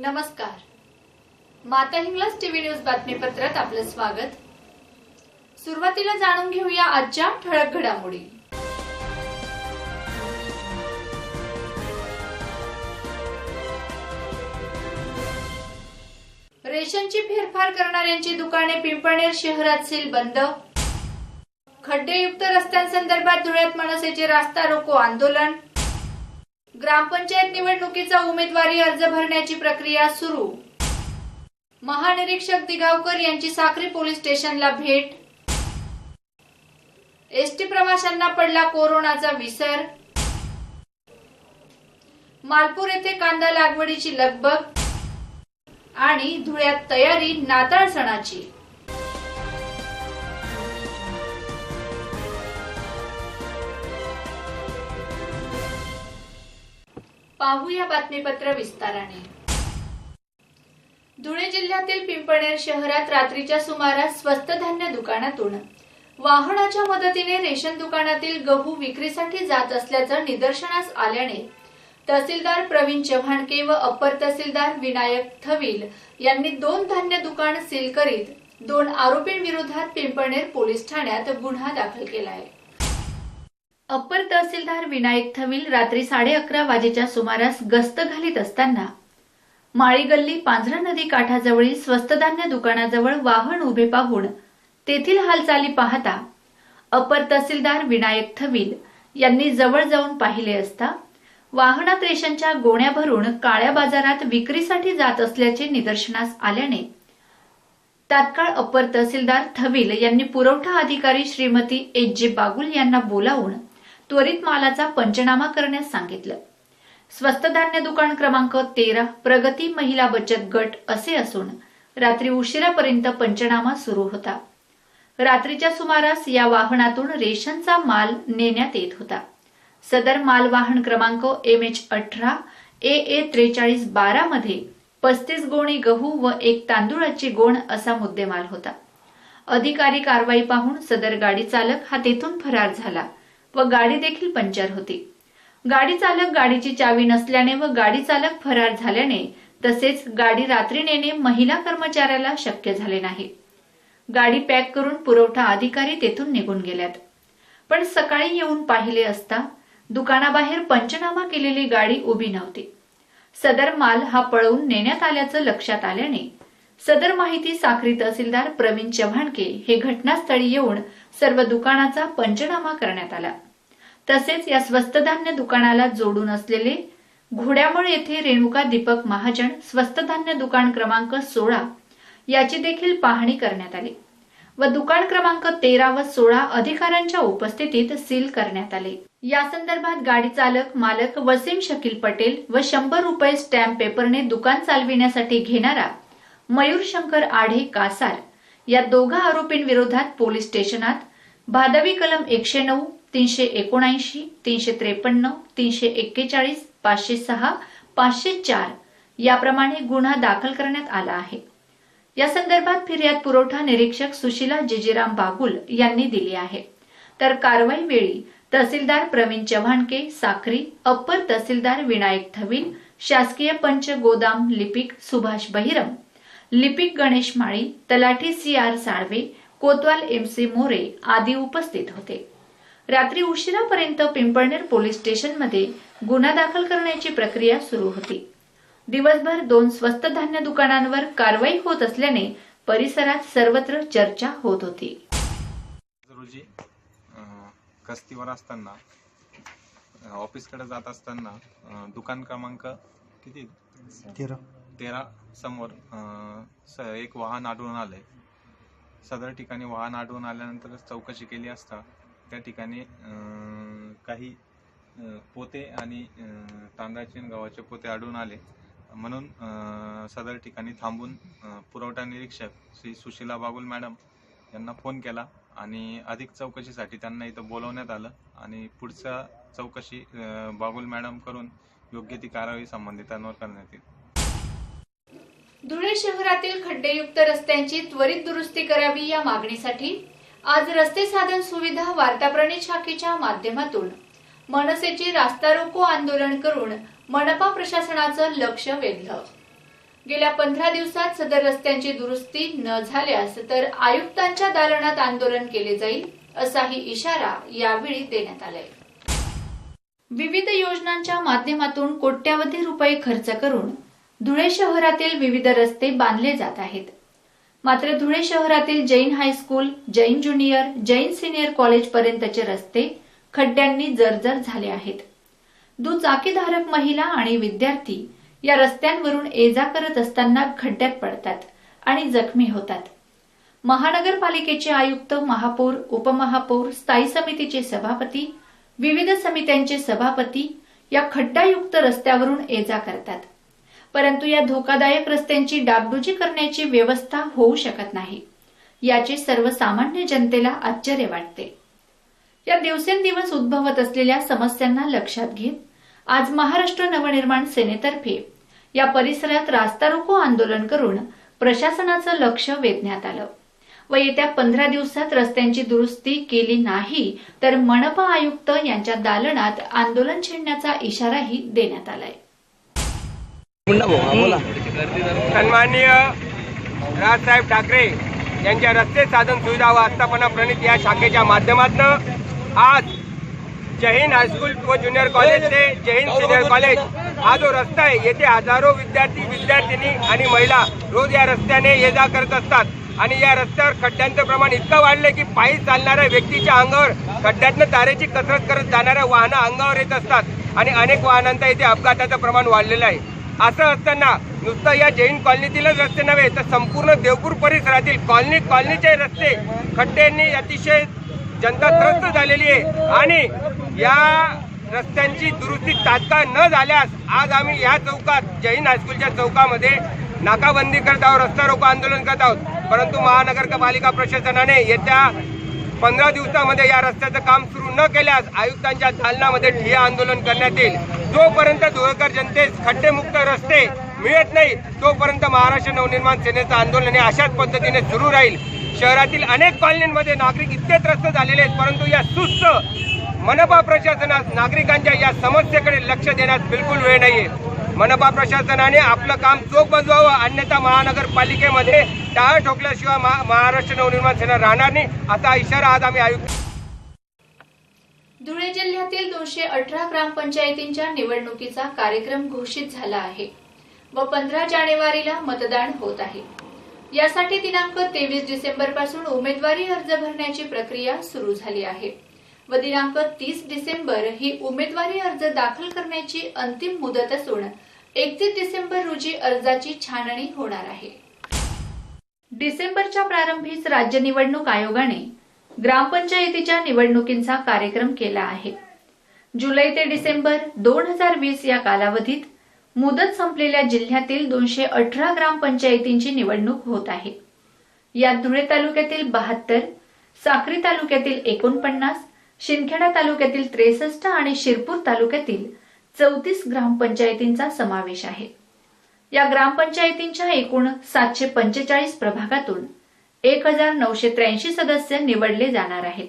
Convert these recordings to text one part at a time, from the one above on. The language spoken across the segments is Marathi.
नमस्कार. माता हिंगलाज टीव्ही न्यूज बातमीपत्रात आपलं स्वागत. सुरुवातीला जाणून घेऊया आजच्या ठळक घडामोडी. रेशनची फेरफार करणाऱ्यांची दुकाने पिंपळनेर शहरात सील बंद. खड्डेयुक्त रस्त्यांसंदर्भात धुळ्यात मनसेचे रास्ता रोको आंदोलन. ग्रामपंचायत निवडणुकीचा उमेदवारी अर्ज भरण्याची प्रक्रिया सुरू. महानिरीक्षक दिगावकर यांची साक्री पोलीस स्टेशनला भेट. एसटी प्रवाशांना पडला कोरोनाचा विसर. मालपूर येथे कांदा लागवडीची लगबग आणि धुळ्यात तयारी नाताळ सणाची. पाहूया बातमीपत्र विस्ताराने. धुळे जिल्ह्यातील पिंपळनेर शहरात रात्रीच्या सुमारास स्वस्त धान्य दुकानातून वाहनाच्या मदतीने रेशन दुकानातील गहू विक्रीसाठी जात असल्याचं निदर्शनास आल्याने तहसीलदार प्रवीण चव्हाणके व अप्पर तहसीलदार विनायक थविल यांनी 2 धान्य दुकान सील करीत 2 आरोपींविरोधात पिंपळनेर पोलीस ठाण्यात गुन्हा दाखल केला आहे. अप्पर तहसीलदार विनायक थविल रात्री 11:30 वाजेच्या सुमारास गस्त घालीत असताना माळी गल्ली पांझरा नदी काठाजवळील स्वस्त धान्य दुकानाजवळ वाहन उभे पाहून तेथील हालचाली पाहता अप्पर तहसीलदार विनायक थविल यांनी जवळ जाऊन पाहिले असता वाहनात रेशनच्या गोण्या भरून काळ्या बाजारात विक्रीसाठी जात असल्याचे निदर्शनास आल्याने तात्काळ अप्पर तहसीलदार थविल यांनी पुरवठा अधिकारी श्रीमती एच.जे. बागुल यांना बोलावून त्वरित मालाचा पंचनामा करण्यास सांगितलं. स्वस्त धान्य दुकान क्रमांक 13 प्रगती महिला बचत गट असे असून रात्री उशिरापर्यंत पंचनामा सुरू होता. रात्रीच्या सुमारास या वाहनातून रेशनचा माल नेण्यात येत होता. सदर माल वाहन क्रमांक MH18 AA 4312 मध्ये 35 गोणी गहू व 1 तांदूळाची गोण असा मुद्देमाल होता. अधिकारी कारवाई पाहून सदर गाडी चालक हा तेथून फरार झाला व गाडी देखील पंक्चर होती. गाडी चालक गाडीची चावी नसल्याने व गाडी चालक फरार झाल्याने तसेच गाडी रात्री नेणे महिला कर्मचाऱ्याला शक्य झाले नाही. गाडी पॅक करून पुरवठा अधिकारी तेथून निघून गेल्यात. पण सकाळी येऊन पाहिले असता दुकानाबाहेर पंचनामा केलेली गाडी उभी नव्हती. सदर माल हा पळवून नेण्यात आल्याचं लक्षात आल्याने सदर माहिती साक्री तहसीलदार प्रवीण चव्हाणके हे घटनास्थळी येऊन सर्व दुकानाचा पंचनामा करण्यात आला. तसेच या स्वस्त धान्य दुकानाला जोडून असलेले घोड्यामळ येथे रेणुका दीपक महाजन स्वस्त धान्य दुकान क्रमांक 16 याची देखील पाहणी करण्यात आली व दुकान क्रमांक 13 व 16 अधिकाऱ्यांच्या उपस्थितीत सील करण्यात आले. या संदर्भात गाडी चालक मालक वसीम शकील पटेल व 100 रुपये स्टॅम्प पेपरने दुकान चालविण्यासाठी घेणारा मयूर शंकर आढे कासार या दोघा आरोपींविरोधात पोलीस स्टेशनात भादवी कलम 109, 379, 353, 341, 506, 504 याप्रमाणे गुन्हा दाखल करण्यात आला आहे. या संदर्भात फिर्याद पुरवठा निरीक्षक सुशीला जिजीराम बागुल यांनी दिली आहे. तर कारवाई वेळी तहसीलदार प्रवीण चव्हाणके साक्री, अप्पर तहसीलदार विनायक थविल, शासकीय पंच गोदाम लिपिक सुभाष बहिरम, लिपिक गणेश माळी, तलाठी CR साळवे, कोतवाल MC मोरे आदी उपस्थित होते. रात्री उशिरापर्यंत पिंपळनेर पोलीस स्टेशनमध्ये गुन्हा दाखल करण्याची प्रक्रिया सुरू होती. दिवसभर 2 स्वस्त धान्य दुकानांवर कारवाई होत असल्याने परिसरात सर्वत्र चर्चा होत होती. रोजी गस्तीवर असताना ऑफिसकडे जात असताना दुकान क्रमांक किती 13 समोर एक वाहन आढळून आलंय. सदर ठिकाणी वाहन आढळून आल्यानंतर चौकशी केली असता त्या ठिकाणी काही पोते आणि तांदळाचे आणि गव्हाचे पोते आढळून आले. म्हणून सदर ठिकाणी थांबून पुरवठा निरीक्षक श्री सुशीला बागुल मॅडम यांना फोन केला आणि अधिक चौकशीसाठी त्यांना इथं बोलवण्यात आलं आणि पुढच्या चौकशी बागुल मॅडम करून योग्य ती कारवाई संबंधितांवर करण्यात येईल. धुळे शहरातील खड्डेयुक्त रस्त्यांची त्वरित दुरुस्ती करावी या मागणीसाठी आज रस्ते साधन सुविधा वार्ता प्रणीत शाखेच्या माध्यमातून मनसेचे रास्ता रोको आंदोलन करून मनपा प्रशासनाचं लक्ष वेधलं. गेल्या 15 दिवसात सदर रस्त्यांची दुरुस्ती न झाल्यास तर आयुक्तांच्या दालनात आंदोलन केले जाईल असाही इशारा यावेळी देण्यात आलाय. विविध योजनांच्या माध्यमातून कोट्यावधी रुपये खर्च करून धुळे शहरातील विविध रस्ते बांधले जात आहेत. मात्र धुळे शहरातील Jain high school, Jain junior, Jain senior college पर्यंतचे रस्ते खड्ड्यांनी जर्जर झाले आहेत. दुचाकीधारक महिला आणि विद्यार्थी या रस्त्यांवरून ये-जा करत असताना खड्ड्यात पडतात आणि जखमी होतात. महानगरपालिकेचे आयुक्त, महापौर, उपमहापौर, स्थायी समितीचे सभापती, विविध समित्यांचे सभापती या खड्डायुक्त रस्त्यावरून ये-जा करतात. परंतु या धोकादायक रस्त्यांची डागडुजी करण्याची व्यवस्था होऊ शकत नाही. याचे सर्वसामान्य जनतेला आश्चर्य वाटते. या दिवसेंदिवस उद्भवत असलेल्या समस्यांना लक्षात घेत आज महाराष्ट्र नवनिर्माण सेनेतर्फे या परिसरात रास्ता रोको आंदोलन करून प्रशासनाचं लक्ष वेधण्यात आलं व येत्या 15 दिवसात रस्त्यांची दुरुस्ती केली नाही तर मनपा आयुक्त यांच्या दालनात आंदोलन छेडण्याचा इशाराही देण्यात आलाय. सन्माननीय राजसाहेब ठाकरे यांच्या रस्ते साधन सुविधा व आस्थापना प्रणित या शाखेच्या माध्यमातून आज जय हिंद हायस्कूल व ज्युनियर कॉलेज ते जय हिंद सिनियर कॉलेज हा जो रस्ता आहे, येथे हजारो विद्यार्थी, विद्यार्थिनी आणि महिला रोज या रस्त्याने ये-जा करत असतात आणि या रस्त्यावर खड्ड्यांचं प्रमाण इतकं वाढलं की पायी चालणाऱ्या व्यक्तीच्या अंगावर खड्ड्यातनं तारेची कसरत करत जाणाऱ्या वाहनं अंगावर येत असतात आणि अनेक वाहनांचा इथे अपघाताचं प्रमाण वाढलेलं आहे. असं असताना नुसतं या जैन कॉलनीतीलच रस्ते नव्हे तर संपूर्ण देवपूर परिसरातील कॉलनीचे रस्ते खड्ड्यांनी अतिशय जनता त्रस्त झालेली आहे आणि या रस्त्यांची दुरुस्ती तात्काळ न झाल्यास आज आम्ही या चौकात जैन हायस्कूलच्या चौकामध्ये नाकाबंदी करत आहोत, रस्ता रोको आंदोलन करत आहोत. परंतु महानगरपालिका प्रशासनाने येत्या 15 दिवसामध्ये या रस्त्याचं काम सुरू न केल्यास आयुक्तांच्या दालनामध्ये ठिय्या आंदोलन करण्यात येईल. जोपर्यंत धुळेकर जनतेस खड्डेमुक्त रस्ते मिळत नाही तोपर्यंत महाराष्ट्र नवनिर्माण सेनेचं आंदोलन हे अशाच पद्धतीने सुरू राहील. शहरातील अनेक कॉलनींमध्ये नागरिक इतके त्रस्त झालेले आहेत, परंतु या सुस्त मनपा प्रशासनास नागरिकांच्या या समस्येकडे लक्ष देण्यास बिलकुल वेळ नाहीये. मनपा प्रशासनाने आपलं काम चोख बजवावं, अन्यथा महानगरपालिकेमध्ये टाळ ठोकल्याशिवाय महाराष्ट्र नवनिर्माण सेना राहणार नाही असा इशारा आज आम्ही आयुक्त. धुळे जिल्ह्यातील 218 ग्रामपंचायतींच्या निवडणुकीचा कार्यक्रम घोषित झाला आहे व 15 जानेवारीला मतदान होत आहे. यासाठी दिनांक 23 डिसेंबर पासून उमेदवारी अर्ज भरण्याची प्रक्रिया सुरू झाली आहे व दिनांक 30 डिसेंबर ही उमेदवारी अर्ज दाखल करण्याची अंतिम मुदत असून 31 डिसेंबर रोजी अर्जाची छाननी होणार आहे. डिसेंबरच्या प्रारंभीच राज्य निवडणूक आयोगाने ग्रामपंचायतीच्या निवडणुकींचा कार्यक्रम केला आहे. जुलै ते डिसेंबर 2020 या कालावधीत मुदत संपलेल्या जिल्ह्यातील 218 ग्रामपंचायतींची निवडणूक होत आहे. यात धुळे तालुक्यातील 72, साक्री तालुक्यातील 49, शिंदखेडा तालुक्यातील 63 आणि शिरपूर तालुक्यातील 34 ग्रामपंचायतींचा समावेश आहे. या ग्रामपंचायतींच्या एकूण 745 प्रभागातून 1983 सदस्य निवडले जाणार आहेत.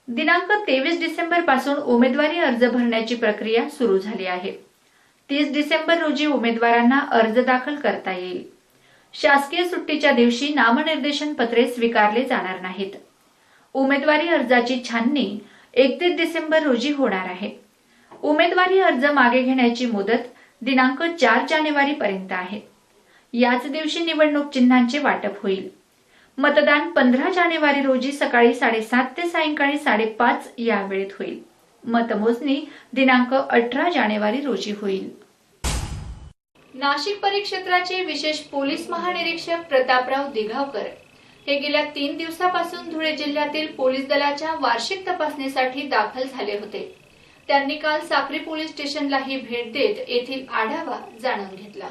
दिनांक 23 डिसेंबर पासून उमेदवारी अर्ज भरण्याची प्रक्रिया सुरू झाली आहे. 30 डिसेंबर रोजी उमेदवारांना अर्ज दाखल करता येईल. शासकीय सुट्टीच्या दिवशी नामनिर्देशन पत्रे स्वीकारले जाणार नाहीत. उमेदवारी अर्जाची छाननी 31 डिसेंबर रोजी होणार आहे. उमेदवारी अर्ज मागे घेण्याची मुदत दिनांक 4 जानेवारी पर्यंत आहे. याच दिवशी निवडणूक चिन्हांचे वाटप होईल. मतदान 15 जानेवारी रोजी सकाळी 7:30 ते सायंकाळी 5:30 या वेळेत होईल. मतमोजणी दिनांक 18 जानेवारी रोजी होईल. नाशिक परिक्षेत्राचे विशेष पोलीस महानिरीक्षक प्रतापराव दिघावकर हे गेल्या 3 दिवसापासून धुळे जिल्ह्यातील पोलीस दलाच्या वार्षिक तपासणीसाठी दाखल झाले होते. त्यांनी काल साक्री पोलीस स्टेशनलाही भेट देत येथील आढावा जाणून घेतला.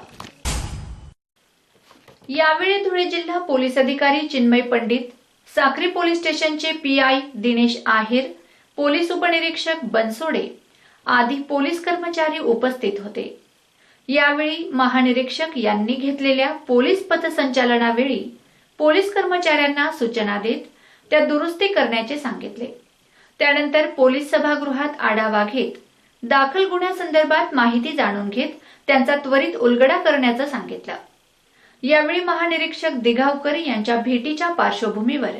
यावेळी धुळे जिल्हा पोलीस अधिकारी चिन्मय पंडित, साक्री पोलीस स्टेशनचे पीआय दिनेश आहेर, पोलीस उपनिरीक्षक बनसोडे आदी पोलीस कर्मचारी उपस्थित होते. यावेळी महानिरीक्षक यांनी घेतलेल्या पोलीस पथसंचालनावेळी पोलीस कर्मचाऱ्यांना सूचना देत त्या दुरुस्ती करण्याचे सांगितले. त्यानंतर पोलीस सभागृहात आढावा घेत दाखल गुन्ह्यासंदर्भात माहिती जाणून घेत त्यांचा त्वरित उलगडा करण्याचं सांगितलं। यावेळी महानिरीक्षक दिघावकर यांच्या भेटीच्या पार्श्वभूमीवर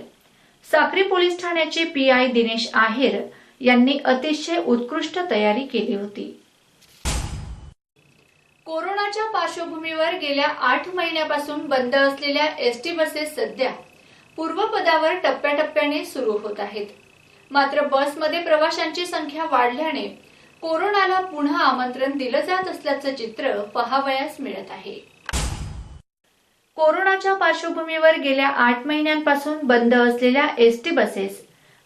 साक्री पोलीस ठाण्याचे PI दिनेश आहेर यांनी अतिशय उत्कृष्ट तयारी केली होती। कोरोनाच्या पार्श्वभूमीवर गेल्या 8 महिन्यापासून बंद असलेल्या एसटी बसेस सध्या पूर्वपदावर टप्प्याटप्प्याने सुरू होत आहेत। मात्र बसमध्ये प्रवाशांची संख्या वाढल्याने कोरोनाला पुन्हा आमंत्रण दिलं जात असल्याचं चित्र पाहावयास मिळत आहे। कोरोनाच्या पार्श्वभूमीवर गेल्या 8 महिन्यांपासून बंद असलेल्या एसटी बसेस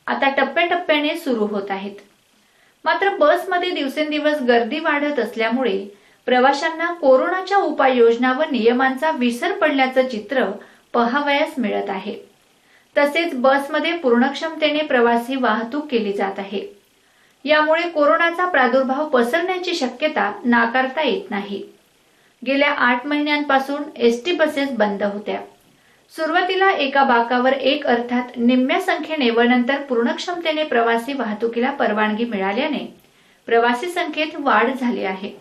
आता टप्प्याटप्प्याने सुरू होत आहेत। मात्र बसमध्ये दिवसेंदिवस गर्दी वाढत असल्यामुळे प्रवाशांना कोरोनाच्या उपाययोजना व नियमांचा विसर पडल्याचं चित्र पाहावयास मिळत आहे। तसेच बसमध्ये पूर्ण क्षमतेने प्रवासी वाहतूक केली जात आहे। यामुळे कोरोनाचा प्रादुर्भाव पसरण्याची शक्यता नाकारता येत नाही। गेल्या 8 महिन्यांपासून एसटी बसेस बंद होत्या। सुरुवातीला एका बाकावर एक अर्थात निम्म्या संख्येने व नंतर पूर्ण क्षमतेने प्रवासी वाहतुकीला परवानगी मिळाल्याने प्रवासी संख्येत वाढ झाली आहे।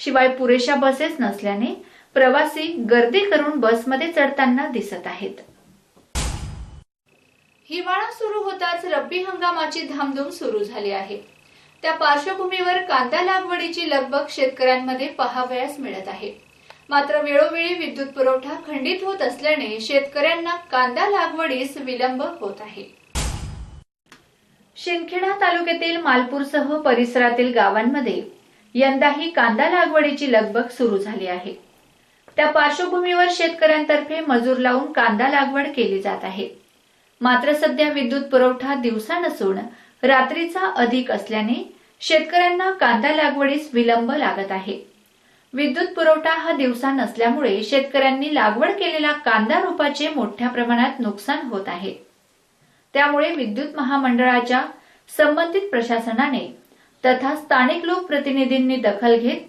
शिवाय पुरेशा बसेस नसल्याने प्रवासी गर्दी करून बसमध्ये चढताना दिसत आहेत। हिवाळा सुरू होताच रब्बी हंगामाची धामधूम सुरू झाली आहे। त्या पार्श्वभूमीवर कांदा लागवडीची लगबग शेतकऱ्यांमध्ये पाहावयास मिळत आहे। मात्र वेळोवेळी विद्युत पुरवठा खंडित होत असल्याने शेतकऱ्यांना कांदा लागवडीस विलंब होत आहे। शिंदखेडा तालुक्यातील मालपूरसह परिसरातील गावांमध्ये यंदाही कांदा लागवडीची लगबग सुरू झाली आहे। त्या पार्श्वभूमीवर शेतकऱ्यांतर्फे मजूर लावून कांदा लागवड केली जात आहे। मात्र सध्या विद्युत पुरवठा दिवसा नसून रात्रीचा अधिक असल्याने शेतकऱ्यांना कांदा लागवडीस विलंब लागत आहे। विद्युत पुरवठा हा दिवसा नसल्यामुळे शेतकऱ्यांनी लागवड केलेल्या कांदा रोपाचे मोठ्या प्रमाणात नुकसान होत आहे। त्यामुळे विद्युत महामंडळाच्या संबंधित प्रशासनाने तथा स्थानिक लोकप्रतिनिधींनी दखल घेत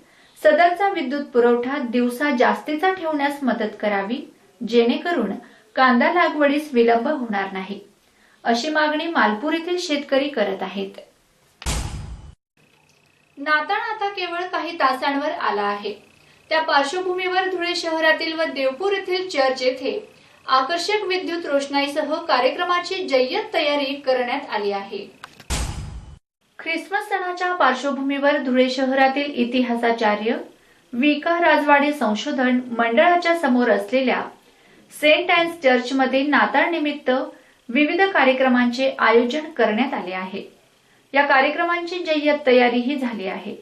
सदरचा विद्युत पुरवठा दिवसा जास्तीचा ठेवण्यास मदत करावी, जेणेकरून कांदा लागवडीस विलंब होणार नाही, अशी मागणी मालपूर येथील शेतकरी करत आहेत। नाताळ आता केवळ काही तासांवर आला आहे। त्या पार्श्वभूमीवर धुळे शहरातील व देवपूर येथील चर्च येथे आकर्षक विद्युत रोषणाईसह कार्यक्रमाची जय्यत तयारी करण्यात आली आहे। ख्रिसमस सणाच्या पार्श्वभूमीवर धुळे शहरातील इतिहासाचार्य विका राजवाडे संशोधन मंडळाच्या समोर असलेल्या सेंट अँन्स चर्चमध्ये नाताळ निमित्त विविध कार्यक्रमांचे आयोजन करण्यात आले आहे। या कार्यक्रमांची जय्यत तयारीही झाली आहे।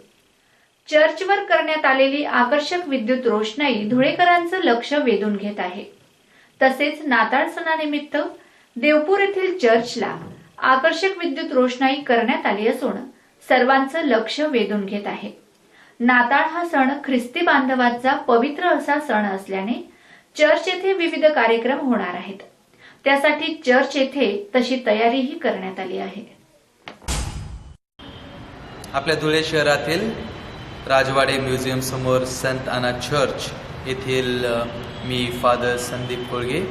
चर्चवर करण्यात आलेली आकर्षक विद्युत रोषणाई धुळेकरांचं लक्ष वेधून घेत आहे। तसेच नाताळ सणानिमित्त देवपूर येथील चर्चला आकर्षक विद्युत रोषणाई करण्यात आली असून सर्वांचं लक्ष वेधून घेत आहे। नाताळ हा सण ख्रिस्ती बांधवांचा पवित्र असा सण असल्याने चर्च येथे विविध कार्यक्रम होणार आहेत। त्यासाठी चर्च येथे तशी तयारीही करण्यात आली आहे। आपल्या धुळे शहरातील राजवाडे म्युझियम समोर संत आना चर्च येथील मी फादर संदीप कोळगे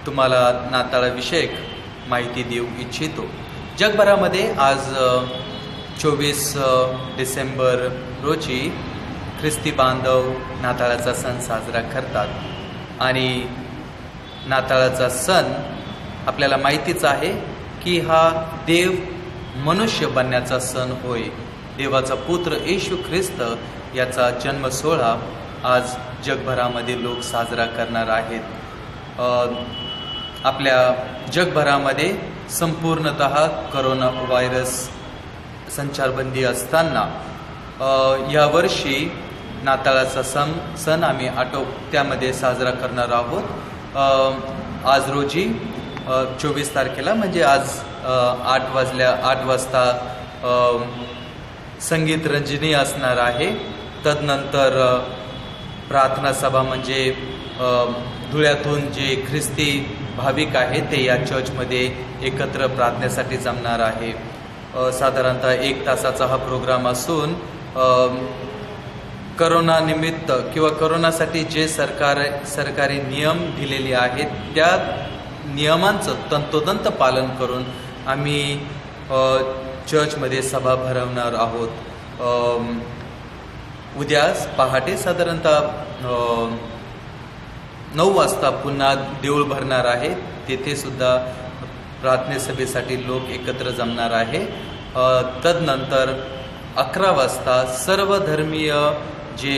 तुम्हाला नाताळाविषयक माहिती देऊ इच्छितो। जगभरामध्ये आज 24 डिसेंबर रोजी ख्रिस्ती बांधव नाताळाचा सण साजरा करतात आणि नाताळाचा सण आपल्याला माहितीच आहे की हा देव मनुष्य बनण्याचा सण होय। देवाचा पुत्र येशू ख्रिस्त याचा जन्म सोहळा आज जगभरामध्ये लोक साजरा करणार आहेत। आपल्या जगभरामध्ये संपूर्णतः करोना व्हायरस संचारबंदी असताना यावर्षी नाताळाचा सण आम्ही आटोक्यामध्ये साजरा करणार आहोत। आज रोजी 24 तारखेला म्हणजे आज 8 वाजता संगीत रंजनी असणार आहे। तदनंतर प्रार्थना सभा म्हणजे धुळ्यातून जे ख्रिस्ती भाविक आहेत ते या चर्चमध्ये एकत्र प्रार्थनेसाठी जमणार आहे। साधारणतः 1 तासाचा हा प्रोग्राम असून करोना निमित्त किंवा करोनासाठी जे सरकारी नियम दिलेले आहेत त्या नियमांचं तंतोतंत पालन करून आम्ही चर्चमध्ये सभा भरवणार आहोत. उद्या पहाटे साधारणतः 9 वाजता पुन्हा देऊळ भरणार आहे. तेथे सुद्धा प्रार्थनेसभेसाठी लोक एकत्र जमणार आहे. तदनंतर 11 वाजता सर्व धर्मीय जे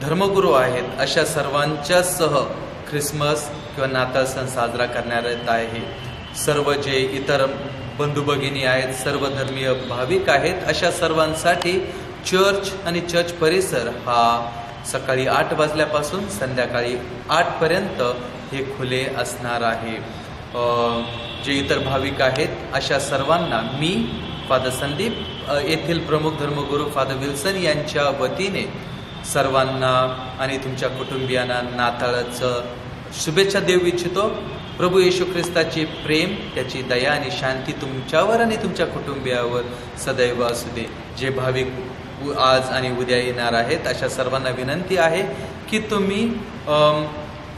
धर्मगुरू आहेत अशा सर्वांच्या सह ख्रिसमस किंवा नाताळ सण साजरा करण्यात येत आहे. सर्व जे इतर बंधू भगिनी आहेत, सर्व धर्मीय भाविक आहेत, अशा सर्वांसाठी चर्च आणि चर्च परिसर हा सकाळी 8 वाजल्यापासून संध्याकाळी 8 पर्यंत हे खुले असणार आहे. जे इतर भाविक आहेत अशा सर्वांना मी फादर संदीप येथील प्रमुख धर्मगुरू फादर विल्सन यांच्या वतीने सर्वांना आणि तुमच्या कुटुंबियांना नाताळाचं शुभेच्छा देऊ इच्छितो. प्रभू येशू ख्रिस्ताचे प्रेम, त्याची दया आणि शांती तुमच्यावर आणि तुमच्या कुटुंबियावर सदैव असू दे. जे भाविक आज आणि उद्या येणार आहेत अशा सर्वांना विनंती आहे की तुम्ही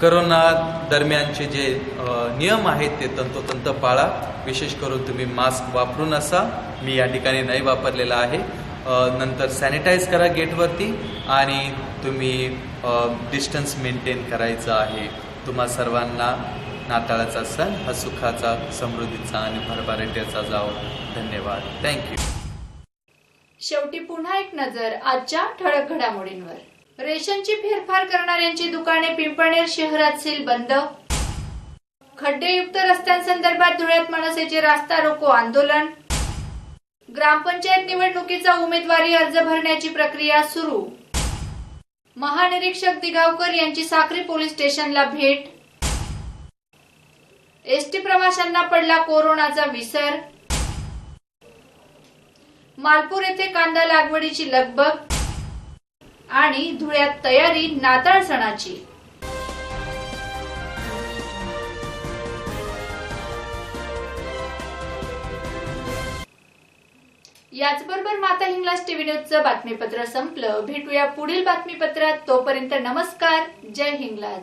करोना दरम्यानचे जे नियम आहेत ते तंतोतंत पाळा. विशेष करून तुम्ही मास्क वापरून असा, मी या ठिकाणी नाही वापरलेला आहे. नंतर सॅनिटाईज करा गेटवरती आणि तुम्ही डिस्टन्स मेंटेन करायचं आहे. तुम्हा सर्वांना नाताळाचा सण हा सुखाचा, समृद्धीचा आणि भरभराटीचा जावो. धन्यवाद. थँक्यू. शेवटी पुन्हा एक नजर आजच्या ठळक घडामोडींवर. रेशनची फेरफार करणाऱ्यांची दुकाने पिंपळनेर शहरात सील बंद. खड्डेयुक्त रस्त्यांसंदर्भात धुळ्यात मनसेचे रास्ता रोको आंदोलन. ग्रामपंचायत निवडणुकीचा उमेदवारी अर्ज भरण्याची प्रक्रिया सुरू. महानिरीक्षक दिगावकर यांची साक्री पोलीस स्टेशनला भेट. एसटी प्रवाशांना पडला कोरोनाचा विसर. मालपूर येथे कांदा लागवडीची लगबग आणि धुळ्यात तयारी नाताळ सणाची. याचबरोबर माता हिंगलाज टीव्ही न्यूजचं बातमीपत्र संपलं. भेटूया पुढील बातमीपत्रात. तोपर्यंत नमस्कार. जय हिंगलाज.